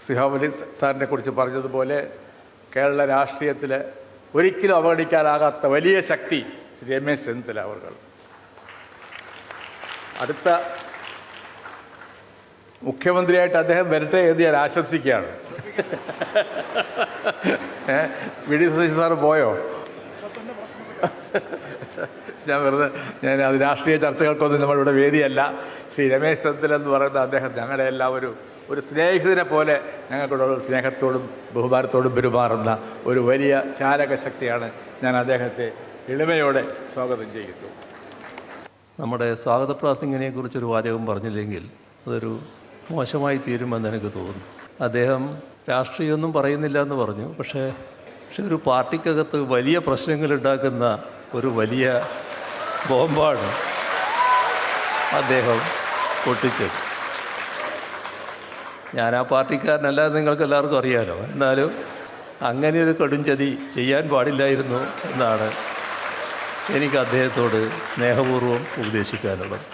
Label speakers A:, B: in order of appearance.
A: സിഹാബലി സാറിനെ കുറിച്ച് പറഞ്ഞതുപോലെ കേരള രാഷ്ട്രീയത്തിൽ ഒരിക്കലും അവഗണിക്കാനാകാത്ത വലിയ ശക്തി ശ്രീ രമേശ് ചെന്നിത്തല അവർ. അടുത്ത മുഖ്യമന്ത്രിയായിട്ട് അദ്ദേഹം വരട്ടെ എന്ന് ഞാൻ ആശംസിക്കുകയാണ്. വി.ഡി. സതീശൻ സാറ് പോയോ? ഞാൻ അത് രാഷ്ട്രീയ ചർച്ചകൾക്കൊന്നും നമ്മളിവിടെ വേദിയല്ല. ശ്രീ രമേശ് ചെന്നിത്തല എന്ന് പറയുന്ന അദ്ദേഹം ഞങ്ങളുടെ എല്ലാം ഒരു സ്നേഹിതനെ പോലെ ഞങ്ങൾക്കുള്ള സ്നേഹത്തോടും ബഹുമാനത്തോടും പെരുമാറുന്ന ഒരു വലിയ ചാലക ശക്തിയാണ്. ഞാൻ അദ്ദേഹത്തെ എളിമയോടെ സ്വാഗതം ചെയ്യുന്നു.
B: നമ്മുടെ സ്വാഗത പ്രാസംഗിനെ കുറിച്ചൊരു വാചകം പറഞ്ഞില്ലെങ്കിൽ അതൊരു മോശമായി തീരുമെന്ന് എനിക്ക് തോന്നുന്നു. അദ്ദേഹം രാഷ്ട്രീയമൊന്നും പറയുന്നില്ല എന്ന് പറഞ്ഞു. പക്ഷേ ഒരു പാർട്ടിക്കകത്ത് വലിയ പ്രശ്നങ്ങളുണ്ടാക്കുന്ന ഒരു വലിയ ബോംബാണ് അദ്ദേഹം പൊട്ടിച്ചത്. ഞാൻ ആ പാർട്ടിക്കാരനല്ല, നിങ്ങൾക്ക് എല്ലാവർക്കും അറിയാലോ. എന്നാലും അങ്ങനെയൊരു കടുംചതി ചെയ്യാൻ പാടില്ലായിരുന്നു എന്നാണ് എനിക്ക് അദ്ദേഹത്തോട് സ്നേഹപൂർവ്വം ഉപദേശിക്കാനുള്ളത്.